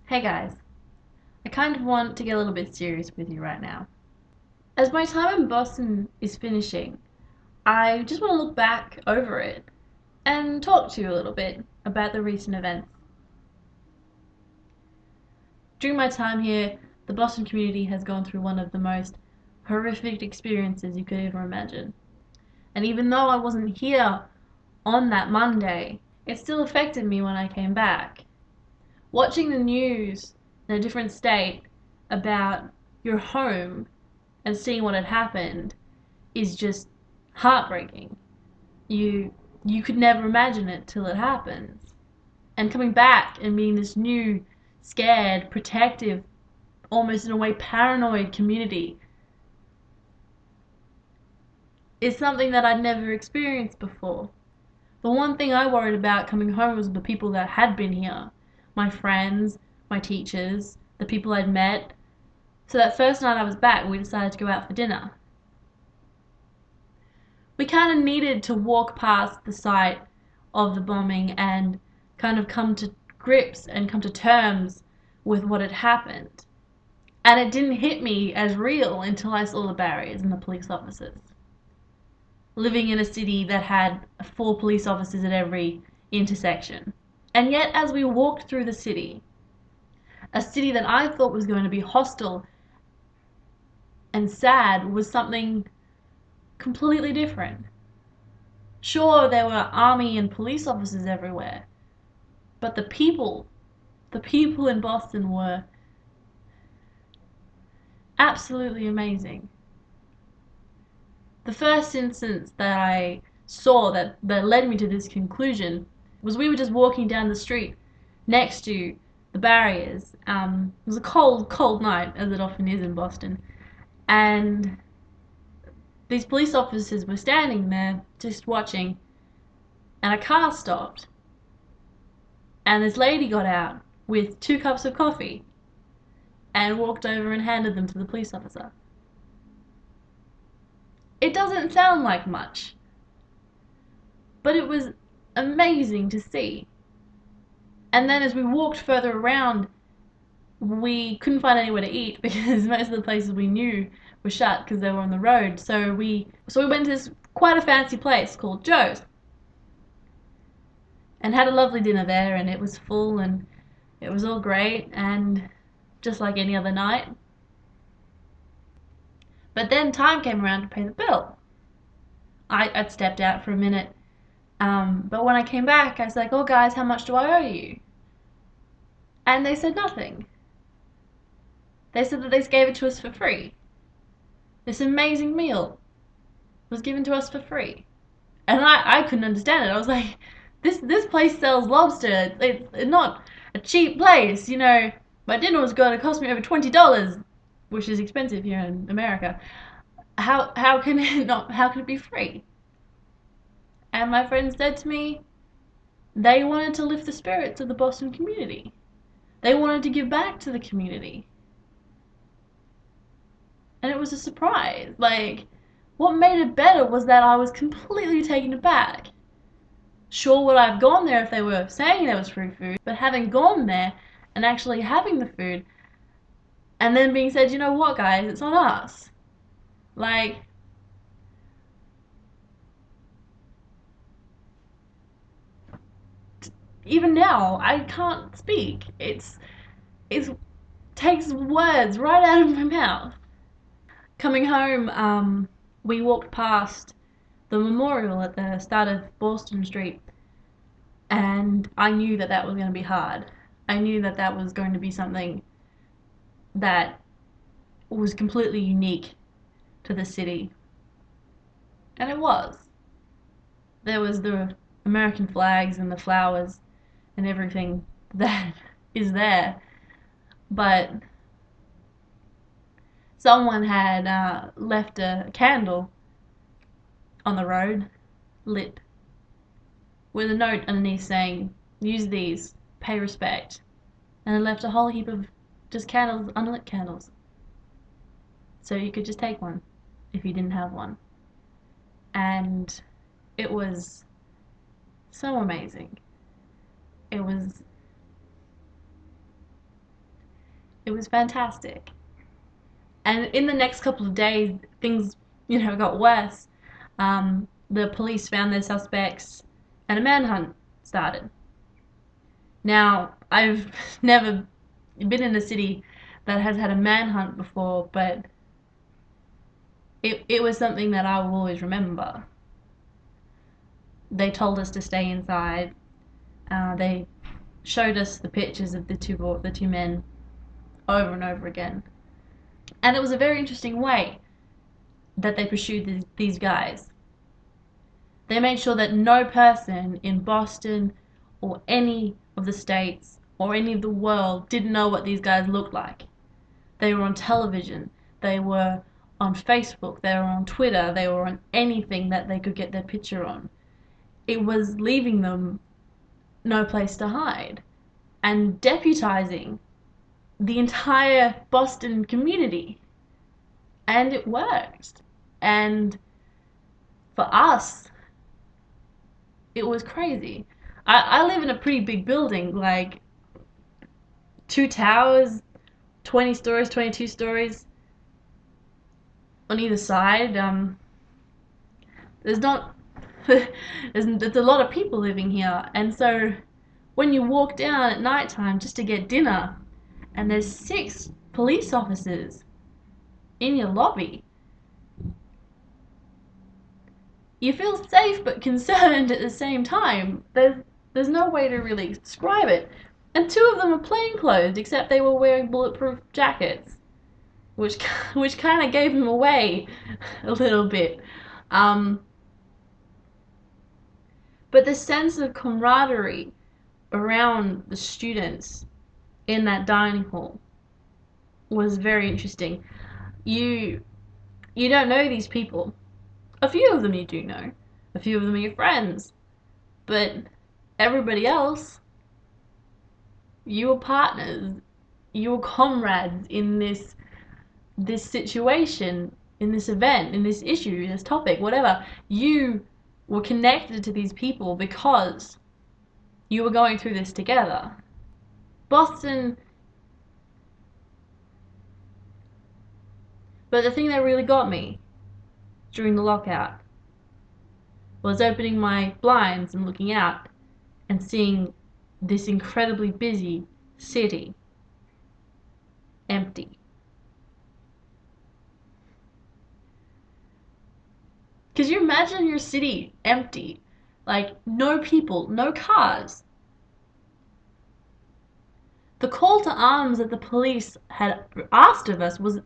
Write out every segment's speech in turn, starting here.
Hey guys, I kind of want to get a little bit serious with you right now. As my time in Boston is finishing, I just want to look back over it and talk to you a little bit about the recent events. During my time here, the Boston community has gone through one of the most horrific experiences you could ever imagine. And even though I wasn't here on that Monday, it still affected me when I came back. Watching the news in a different state about your home and seeing what had happened is just heartbreaking. You you could never imagine it till it happens. And coming back and being this new, scared, protective, almost in a way paranoid community is something that I'd never experienced before. The one thing I worried about coming home was the people that had been here. My friends, my teachers, the people I'd met. So that first night I was back, we decided to go out for dinner. We kind of needed to walk past the site of the bombing and kind of come to grips and come to terms with what had happened. And it didn't hit me as real until I saw the barriers and the police officers. Living in a city that had 4 police officers at every intersection. And yet, as we walked through the city, a city that I thought was going to be hostile and sad was something completely different. Sure, there were army and police officers everywhere, but the people in Boston were absolutely amazing. The first instance that I saw that led me to this conclusion was we were just walking down the street next to the barriers. It was a cold night, as it often is in Boston, and these police officers were standing there just watching, and a car stopped, and this lady got out with 2 cups of coffee and walked over and handed them to the police officer. It doesn't sound like much, but it was amazing to see. And then as we walked further around, we couldn't find anywhere to eat because most of the places we knew were shut because they were on the road. So we went to this quite a fancy place called Joe's and had a lovely dinner there, and it was full and it was all great and just like any other night. But then time came around to pay the bill. I'd stepped out for a minute, but when I came back, I was like, "Oh, guys, how much do I owe you?" And they said nothing. They said that they gave it to us for free. This amazing meal was given to us for free. And I couldn't understand it. I was like, this place sells lobster. It's not a cheap place, you know. My dinner was going to cost me over $20, which is expensive here in America. How can it not? How can it be free? And my friend said to me, they wanted to lift the spirits of the Boston community. They wanted to give back to the community. And it was a surprise. Like, what made it better was that I was completely taken aback. Sure, would I have gone there if they were saying there was free food, but having gone there and actually having the food, and then being said, you know what, guys, it's on us. Like, even now, I can't speak. It takes words right out of my mouth. Coming home, we walked past the memorial at the start of Boston Street, and I knew that that was going to be hard. I knew that that was going to be something that was completely unique to the city, and it was. There was the American flags and the flowers and everything that is there, but someone had left a candle on the road, lit, with a note underneath saying, "Use these, pay respect," and it left a whole heap of just candles, unlit candles. So you could just take one if you didn't have one. And it was so amazing. It was It was fantastic. And in the next couple of days, things, got worse. The police found their suspects, and a manhunt started. Now, I've never been in a city that has had a manhunt before, but it was something that I will always remember. They told us to stay inside. They showed us the pictures of the two men over and over again, and it was a very interesting way that they pursued these guys. They made sure that no person in Boston or any of the states or any of the world didn't know what these guys looked like. They were on television, they were on Facebook, they were on Twitter, they were on anything that they could get their picture on. It was leaving them no place to hide and deputizing the entire Boston community. And it worked. And for us, it was crazy. I live in a pretty big building, like 2 towers, 20 stories, 22 stories on either side. There's not, there's a lot of people living here, and so when you walk down at night time just to get dinner, and there's 6 police officers in your lobby, you feel safe but concerned at the same time. There's no way to really describe it. And 2 of them are plainclothes, except they were wearing bulletproof jackets, which kind of gave them away a little bit. But the sense of camaraderie around the students in that dining hall was very interesting. You don't know these people. A few of them you do know. A few of them are your friends. But everybody else, you were partners. You were comrades in this situation, in this event, in this issue, this topic, whatever. You were connected to these people because you were going through this together. Boston. But the thing that really got me during the lockout was opening my blinds and looking out and seeing this incredibly busy city empty. Could you imagine your city empty? Like, no people, no cars. The call to arms that the police had asked of us was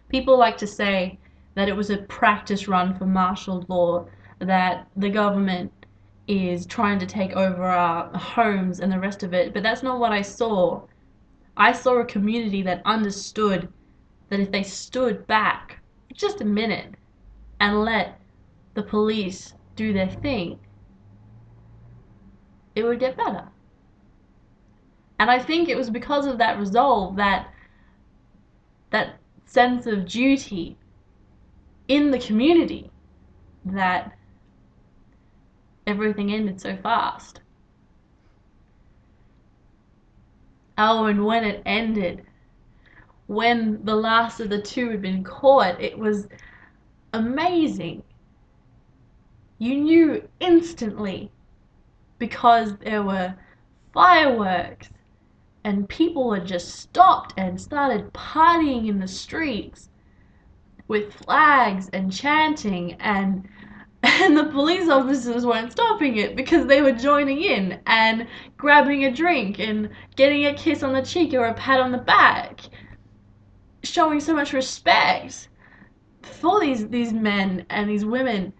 people like to say that it was a practice run for martial law, that the government is trying to take over our homes and the rest of it, but that's not what I saw. I saw a community that understood that if they stood back for just a minute and let the police do their thing, it would get better. And I think it was because of that resolve, that sense of duty in the community, that everything ended so fast. Oh, and when it ended, when the last of the 2 had been caught, it was amazing. You knew instantly, because there were fireworks and people had just stopped and started partying in the streets with flags and chanting, and the police officers weren't stopping it because they were joining in and grabbing a drink and getting a kiss on the cheek or a pat on the back, showing so much respect for these men and these women.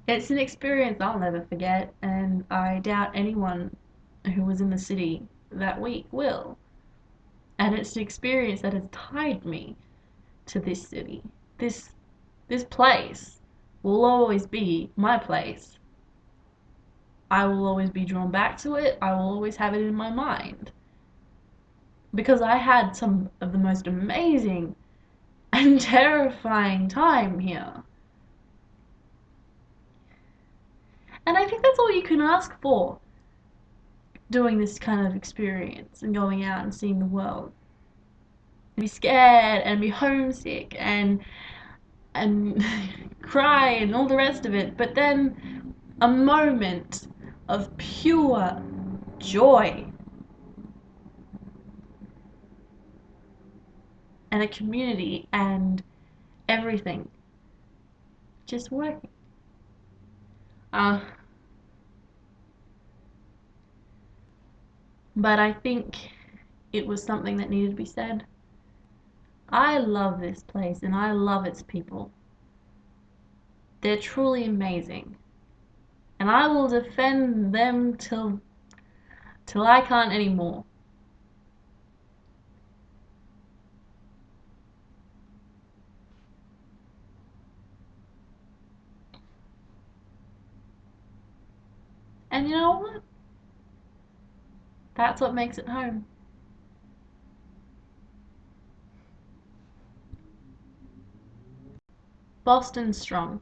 It's an experience I'll never forget, and I doubt anyone who was in the city that week will. And it's an experience that has tied me to this city. This place will always be my place. I will always be drawn back to it. I will always have it in my mind. Because I had some of the most amazing and terrifying time here. And I think that's all you can ask for doing this kind of experience and going out and seeing the world. Be scared and be homesick and cry and all the rest of it, but then a moment of pure joy and a community and everything just working. Uh, but I think it was something that needed to be said. I love this place and I love its people. They're truly amazing. And I will defend them till I can't anymore. And you know what? That's what makes it home. Boston strong.